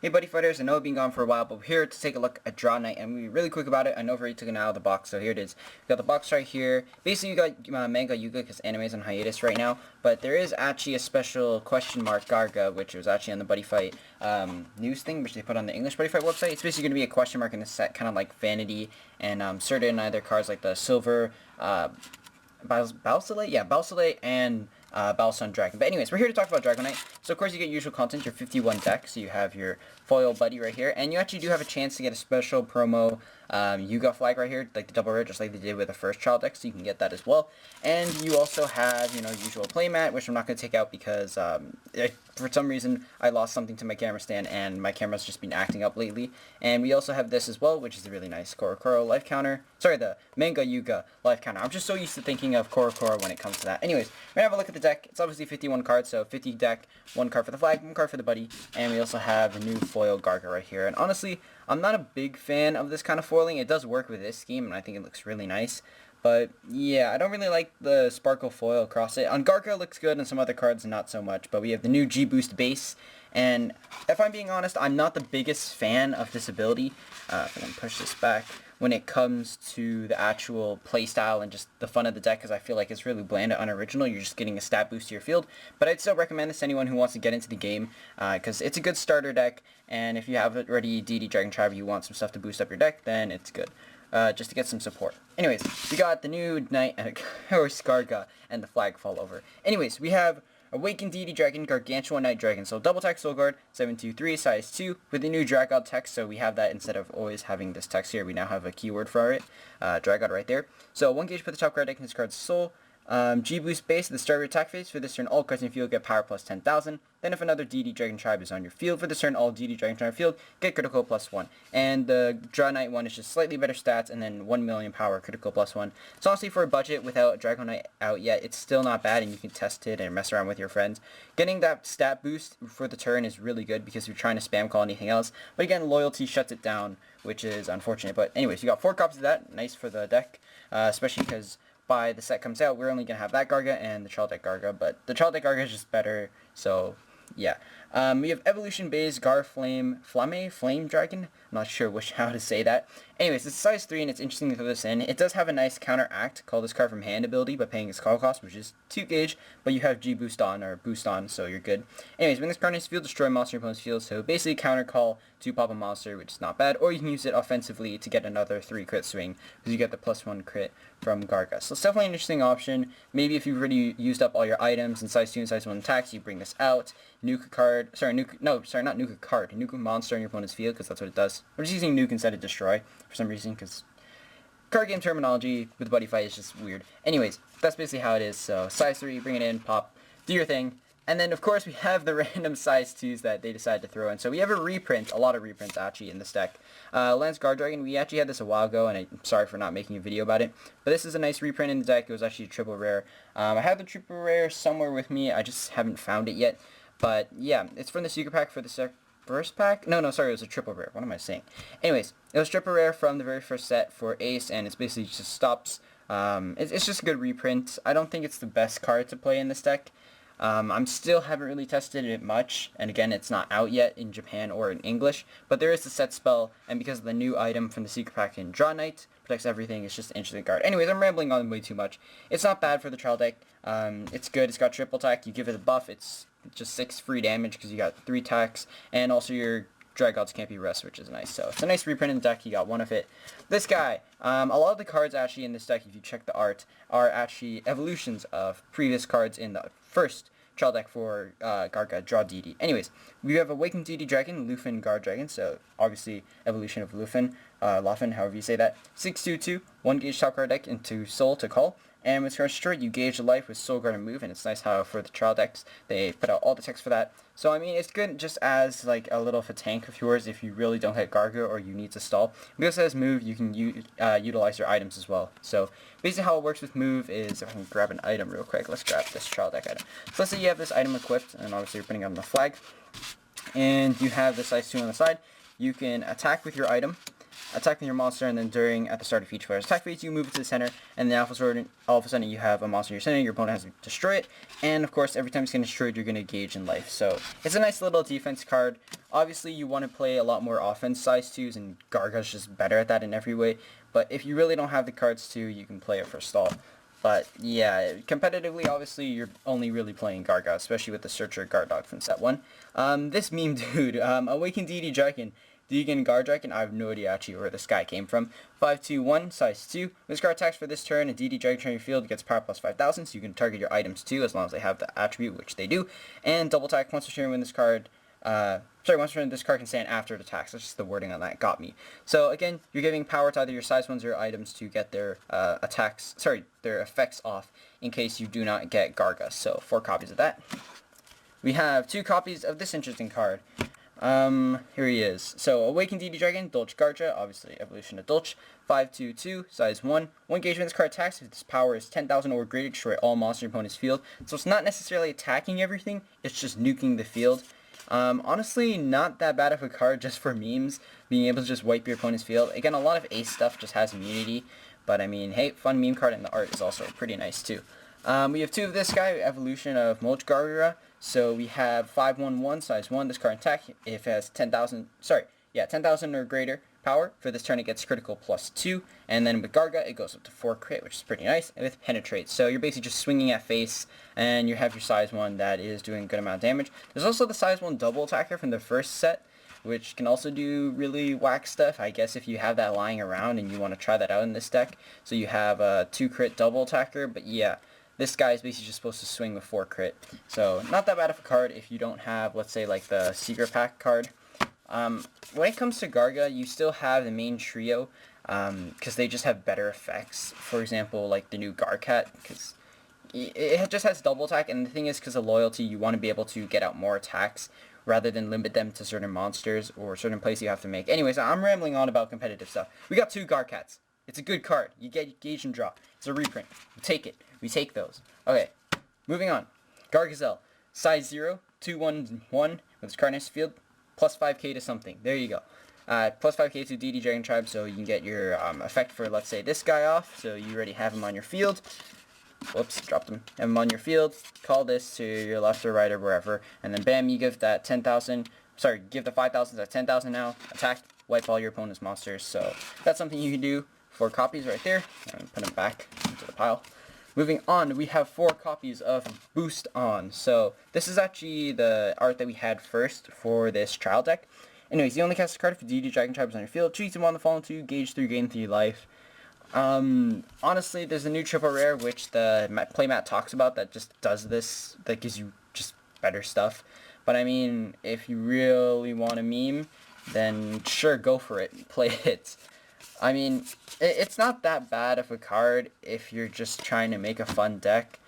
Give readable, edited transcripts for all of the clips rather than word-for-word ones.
Hey Buddy Fighters, I know I've been gone for a while, but we're here to take a look at Draw Night, and we'll be really quick about it. I know I've already taken it out of the box, so here it is. We got the box right here. Basically, you got Manga Yuga, because anime is on hiatus right now, but there is actually a special question mark Garga, which was actually on the Buddy Fight news thing, which they put on the English Buddy Fight website. It's basically going to be a question mark in this set, kind of like Vanity, and certain either cards like the Silver, Balsalate? Yeah, Balsalate, and Balisong Dragon. But anyways, we're here to talk about Dragonite. So of course you get usual content, your 51 deck. So you have your foil buddy right here, and you actually do have a chance to get a special promo Yuga flag right here, like the double rare, just like they did with the first child deck. So you can get that as well. And you also have, usual playmat, which I'm not going to take out because for some reason I lost something to my camera stand, and my camera's just been acting up lately. And we also have this as well, which is a really nice Korokoro life counter. Sorry, the Manga Yuga life counter. I'm just so used to thinking of Korokoro when it comes to that. Anyways, we're going to have a look at the deck. It's obviously 51 cards, so 50 deck, 1 card for the flag, 1 card for the buddy, and we also have the new foil Garga right here. And honestly, I'm not a big fan of this kind of foiling. It does work with this scheme, and I think it looks really nice. But yeah, I don't really like the sparkle foil across it. On Garga it looks good, and some other cards not so much. But we have the new G-Boost base, and if I'm being honest, I'm not the biggest fan of this ability. If I can push this back, when it comes to the actual playstyle and just the fun of the deck, because I feel like it's really bland and unoriginal. You're just getting a stat boost to your field. But I'd still recommend this to anyone who wants to get into the game, because it's a good starter deck, and if you have already DD Dragon Tribe, you want some stuff to boost up your deck, then it's good. Just to get some support. Anyways, we got the new Knight, or Garga, and the flag fall over. Anyways, we have Awakened Deity Dragon, Gargantuan Night Dragon. So double text Soul Guard, 7/2/3, size 2, with the new Dragod text. So we have that instead of always having this text here. We now have a keyword for it. Dragod right there. So 1 gauge, put the top card deck in this card's soul. G-Boost base, at the start of your attack phase, for this turn all cards in your field get power plus 10,000. Then if another DD Dragon Tribe is on your field, for this turn all DD Dragon Tribe field get critical plus 1. And the Draw Knight one is just slightly better stats, and then 1 million power critical plus 1. So honestly, for a budget without Dragonite out yet, it's still not bad, and you can test it and mess around with your friends. Getting that stat boost for the turn is really good because you're trying to spam call anything else. But again, loyalty shuts it down, which is unfortunate. But anyways, you got 4 copies of that. Nice for the deck, especially because by the set comes out, we're only going to have that Garga and the Child Deck Garga, but the Child Deck Garga is just better, so yeah. We have Evolution Base, Flame Dragon. I'm not sure how to say that. Anyways, it's size 3, and it's interesting to throw this in. It does have a nice counteract, call this card from hand ability, by paying its call cost, which is 2 gauge, but you have G-Boost on, or Boost on, so you're good. Anyways, when this card enters field, destroy monster in your opponent's field, so basically counter call to pop a monster, which is not bad, or you can use it offensively to get another 3 crit swing, because you get the +1 crit from Garga. So it's definitely an interesting option. Maybe if you've already used up all your items in size 2 and size 1 attacks, you bring this out, nuke a card, not nuke a card, nuke a monster in your opponent's field, because that's what it does. We're just using nuke instead of destroy, for some reason, because card game terminology with Buddy Fight is just weird. Anyways, that's basically how it is. So size 3, bring it in, pop, do your thing. And then, of course, we have the random size 2s that they decided to throw in. So we have a reprint, a lot of reprints, actually, in this deck. Lance Guard Dragon, we actually had this a while ago, and I'm sorry for not making a video about it. But this is a nice reprint in the deck. It was actually a triple rare. I have the triple rare somewhere with me. I just haven't found it yet. But, yeah, it's from the secret pack for the first pack? No, sorry, it was a triple rare. What am I saying? Anyways, it was triple rare from the very first set for Ace, and it's basically just stops. It's just a good reprint. I don't think it's the best card to play in this deck. I'm still haven't really tested it much, and again, it's not out yet in Japan or in English, but there is the set spell, and because of the new item from the secret pack in Draw Knight, protects everything, it's just an interesting card. Anyways, I'm rambling on way too much. It's not bad for the trial deck. It's good. It's got triple attack. You give it a buff, it's just 6 free damage because you got 3 attacks, and also your Dragods can't be rest, which is nice. So it's a nice reprint in the deck. You got 1 of it. This guy, a lot of the cards actually in this deck, if you check the art, are actually evolutions of previous cards in the first child deck for Garga, Draw DD. Anyways, we have Awakened Deity Dragon, Lufin Guard Dragon, so obviously evolution of Lufin, Lufin, however you say that. 6/2/2, 1 gauge top card deck into Soul to call. And with Scar Destroy, you gauge the life with Soul Guard and Move, and it's nice how for the trial decks, they put out all the text for that. So, I mean, it's good just as, like, a little of a tank of yours if you really don't hit Garga or you need to stall. Because it has Move, you can utilize your items as well. So, basically how it works with Move is, if I can grab an item real quick, let's grab this trial deck item. So, let's say you have this item equipped, and obviously you're putting it on the flag, and you have the size 2 on the side. You can attack with your item, attacking your monster, and then at the start of each player's attack phase, you move it to the center, and then all of a sudden you have a monster in your center, your opponent has to destroy it, and of course, every time it's getting destroyed, you're going to gauge in life. So, it's a nice little defense card. Obviously, you want to play a lot more offense size 2s, and Garga's just better at that in every way, but if you really don't have the cards to, you can play it for stall. But yeah, competitively, obviously, you're only really playing Garga, especially with the Searcher Guard Dog from set 1. This meme dude, Awakened DD Dragon, Deegan Guard Dragon, I have no idea actually where this guy came from. 5/2/1, size 2. This card attacks for this turn, and DD Dragon on your field gets power plus 5,000, so you can target your items too, as long as they have the attribute, which they do. And double attack once per turn when this card, once per turn this card can stand after it attacks. That's just the wording on that got me. So again, you're giving power to either your size 1s or your items to get their their effects off in case you do not get Garga. So 4 copies of that. We have 2 copies of this interesting card. Here he is. So, Awakened DD Dragon, Dolch Garcha, obviously evolution of Dolch. 5/2/2, size 1. 1 gauge when this card attacks, if this power is 10,000 or greater, destroy all monster in your opponent's field. So it's not necessarily attacking everything, it's just nuking the field. Honestly, not that bad of a card just for memes, being able to just wipe your opponent's field. Again, a lot of ace stuff just has immunity, but I mean, hey, fun meme card, and the art is also pretty nice too. We have 2 of this guy, evolution of Mulch Garura. So we have 5/1/1, size 1. This card attack, if it has 10,000 or greater power. For this turn, it gets critical plus 2. And then with Garga, it goes up to 4 crit, which is pretty nice. And with Penetrate, so you're basically just swinging at face, and you have your size 1 that is doing a good amount of damage. There's also the size 1 double attacker from the first set, which can also do really whack stuff, I guess, if you have that lying around and you want to try that out in this deck. So you have a 2 crit double attacker, but yeah. This guy is basically just supposed to swing with 4 crit. So, not that bad of a card if you don't have, let's say, like the Secret Pack card. When it comes to Garga, you still have the main trio, because they just have better effects. For example, like the new Garcat, because it just has double attack, and the thing is, because of loyalty, you want to be able to get out more attacks, rather than limit them to certain monsters, or certain plays you have to make. Anyways, I'm rambling on about competitive stuff. We got 2 Garcats. It's a good card. You get gauge and draw. It's a reprint. You take it. We take those. Okay, moving on. Gargazelle, size 0, 2/1/1 with its card in its field, plus 5k to something. There you go. Plus 5k to DD Dragon Tribe, so you can get your effect for, let's say, this guy off. So you already have him on your field. Whoops, dropped him. Have him on your field. Call this to your left or right or wherever, and then bam, you give that 10,000. Sorry, give the 5,000 to 10,000 now. Attack, wipe all your opponent's monsters. So that's something you can do. 4 copies right there. And put them back into the pile. Moving on, we have 4 copies of Boost On. So this is actually the art that we had first for this trial deck. Anyways, you only cast a card if DD Dragon Tribes on your field. Choose them on the following 2, gauge 3, gain 3 life. Honestly, there's a new triple rare which the playmat talks about that just does this, that gives you just better stuff. But I mean, if you really want a meme, then sure, go for it. Play it. I mean, it's not that bad of a card if you're just trying to make a fun deck.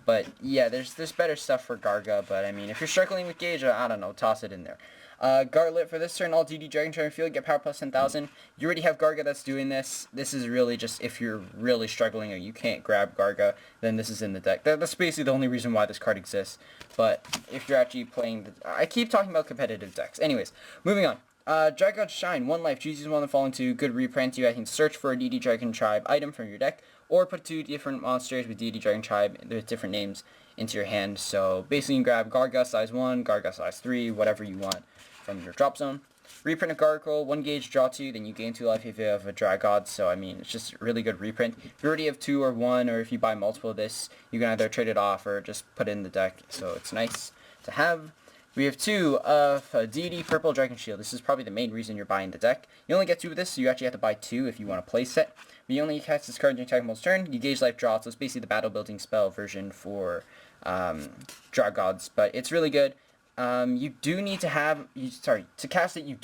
But yeah, there's better stuff for Garga, but I mean, if you're struggling with Gauge, I don't know, toss it in there. Garlet, for this turn, all DD Dragon Charm field, get power plus 10,000. You already have Garga that's doing this. This is really just if you're really struggling or you can't grab Garga, then this is in the deck. That's basically the only reason why this card exists. But if you're actually playing, I keep talking about competitive decks. Anyways, moving on. Dragon Shine, 1 life, choose one of the following 2, good reprint. You can search for a DD Dragon Tribe item from your deck, or put 2 different monsters with DD Dragon Tribe, with different names, into your hand. So basically you can grab Garga size 1, Garga size 3, whatever you want from your drop zone. Reprint a Gargoyle, 1 gauge, draw 2, then you gain 2 life if you have a Dragod. So I mean, it's just a really good reprint. If you already have 2 or 1, or if you buy multiple of this, you can either trade it off or just put it in the deck. So it's nice to have. We have 2 of DD Purple Dragon Shield. This is probably the main reason you're buying the deck. You only get 2 of this, so you actually have to buy 2 if you want to play set. But you only cast this card during attack mode's turn. You gauge life draw, so it's basically the battle building spell version for Dragods. But it's really good. You do need to have, to cast it, you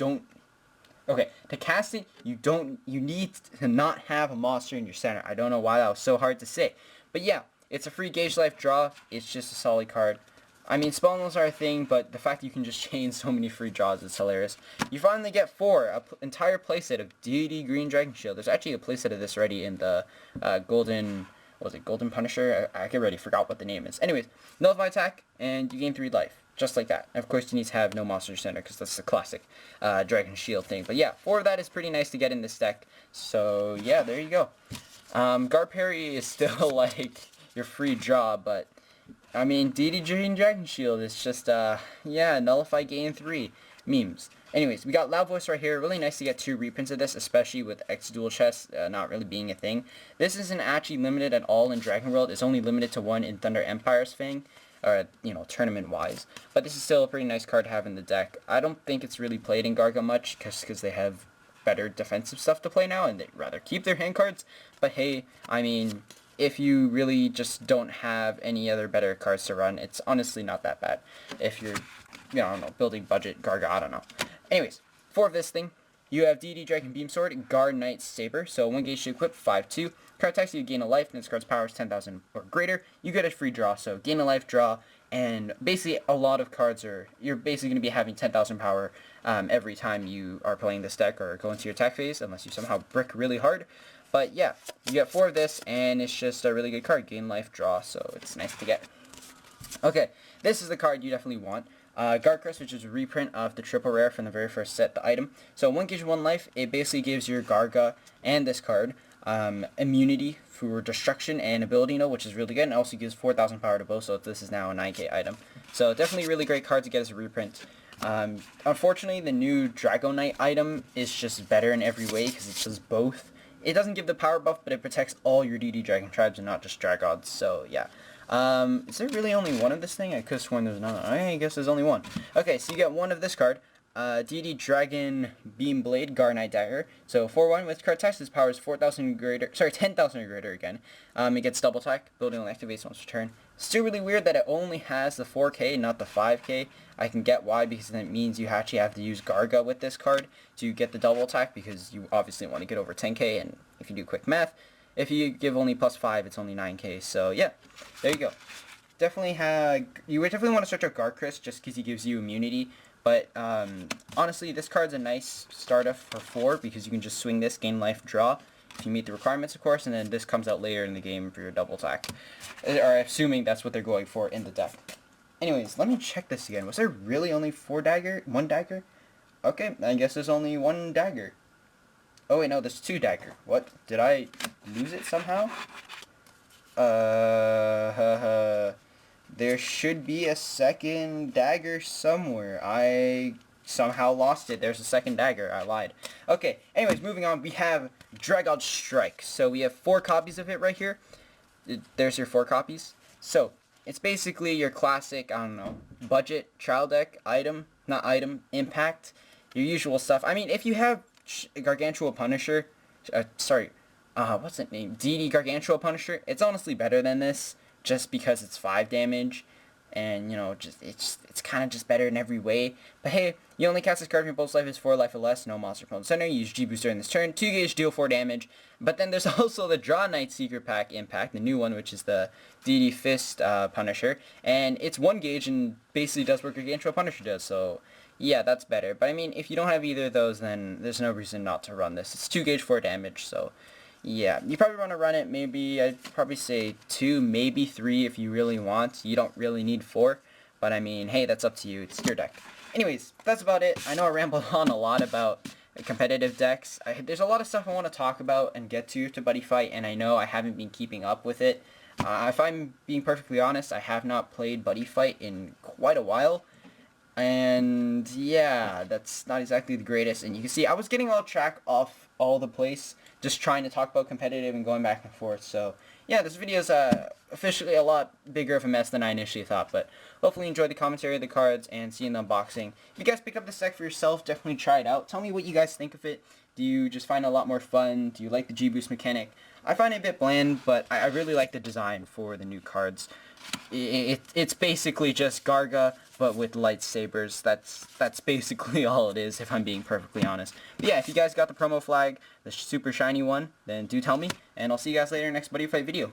need to not have a monster in your center. I don't know why that was so hard to say. But yeah, it's a free gauge life draw. It's just a solid card. I mean, spell modes are a thing, but the fact that you can just chain so many free draws is hilarious. You finally get 4, an entire playset of DD Green Dragon Shield. There's actually a playset of this already in the Golden Punisher? I already forgot what the name is. Anyways, nullify attack, and you gain 3 life. just like that. And of course, you need to have no Monster Center, because that's the classic Dragon Shield thing. But yeah, 4 of that is pretty nice to get in this deck. So yeah, there you go. Guard Parry is still like your free draw, but I mean, DD and Dragon Shield is just, yeah, nullify gain 3 memes. Anyways, we got Loud Voice right here. Really nice to get 2 reprints of this, especially with X Dual Chess not really being a thing. This isn't actually limited at all in Dragon World. It's only limited to 1 in Thunder Empire's Fang, or, you know, tournament-wise. But this is still a pretty nice card to have in the deck. I don't think it's really played in Garga much, because they have better defensive stuff to play now, and they'd rather keep their hand cards. But hey, I mean, if you really just don't have any other better cards to run, it's honestly not that bad. If you're, you know, I don't know, building budget Garga, I don't know. Anyways, 4 of this thing, you have DD Dragon Beam Sword, Guard Knight Saber, so 1 gauge to equip, 5/2. Card attacks, you gain a life, and this card's power is 10,000 or greater. You get a free draw, so gain a life, draw, and basically a lot of cards you're basically going to be having 10,000 power every time you are playing this deck or go into your attack phase, unless you somehow brick really hard. But yeah, you get 4 of this, and it's just a really good card. Gain life, draw, so it's nice to get. Okay, this is the card you definitely want. Guard Crest, which is a reprint of the triple rare from the very first set, the item. So 1 gauge, 1 life, it basically gives your Garga and this card immunity for destruction and ability note, which is really good, and also gives 4,000 power to both, so this is now a 9k item. So definitely really great card to get as a reprint. Unfortunately, the new Dragon Knight item is just better in every way, because it does both. It doesn't give the power buff, but it protects all your DD Dragon tribes and not just Dragods, so yeah. Is there really only 1 of this thing? I could have sworn there's another. I guess there's only 1. Okay, so you get 1 of this card. DD Dragon Beam Blade, Guard Knight Dagger. So 4/1 with card text, his power is 4,000 greater. Sorry, 10,000 or greater again. It gets double attack. Building only activates once per turn. Still really weird that it only has the 4k, not the 5k. I can get why, because that means you actually have to use Garga with this card to get the double attack, because you obviously want to get over 10k, and if you do quick math, if you give only +5, it's only 9k. So yeah, there you go. You would definitely want to search out Guard Crest just because he gives you immunity. But honestly, this card's a nice starter for 4, because you can just swing this, gain life, draw, if you meet the requirements, of course, and then this comes out later in the game for your double attack. Or assuming that's what they're going for in the deck. Anyways, let me check this again. Was there really only 1 dagger? Okay, I guess there's only 1 dagger. Oh wait, no, there's 2 dagger. What? Did I lose it somehow? There should be a 2nd dagger somewhere. I somehow lost it. There's a 2nd dagger. I lied. Okay, anyways, moving on. We have Dragod Strike. So we have 4 copies of it right here. There's your 4 copies. So it's basically your classic, I don't know, budget trial deck item. Not item, impact. Your usual stuff. I mean, if you have Gargantua Punisher, what's it name? DD Gargantua Punisher, it's honestly better than this, just because it's 5 damage, and, you know, it's kind of just better in every way. But hey, you only cast this card if your opponent's life is 4 life or less, no monster opponent center, you use G-Boost during this turn, 2 gauge, deal 4 damage. But then there's also the Draw Knight Secret Pack Impact, the new one, which is the DD Fist Punisher, and it's 1 gauge and basically does what Gargantua Punisher does, so yeah, that's better. But I mean, if you don't have either of those, then there's no reason not to run this. It's 2 gauge, 4 damage, so yeah. You probably want to run it, maybe, I'd probably say 2, maybe 3 if you really want. You don't really need 4, but I mean, hey, that's up to you. It's your deck. Anyways, that's about it. I know I rambled on a lot about competitive decks. There's a lot of stuff I want to talk about and get to Buddy Fight, and I know I haven't been keeping up with it. If I'm being perfectly honest, I have not played Buddy Fight in quite a while. And yeah, that's not exactly the greatest. And you can see I was getting all track off all the place, just trying to talk about competitive and going back and forth. So yeah, this video is officially a lot bigger of a mess than I initially thought. But hopefully you enjoyed the commentary of the cards and seeing the unboxing. If you guys pick up this deck for yourself, definitely try it out. Tell me what you guys think of it. Do you just find it a lot more fun? Do you like the G-Boost mechanic? I find it a bit bland, but I really like the design for the new cards. It's basically just Garga, but with lightsabers. That's basically all it is, if I'm being perfectly honest. But yeah, if you guys got the promo flag, the super shiny one, then do tell me, and I'll see you guys later in the next Buddy Fight video.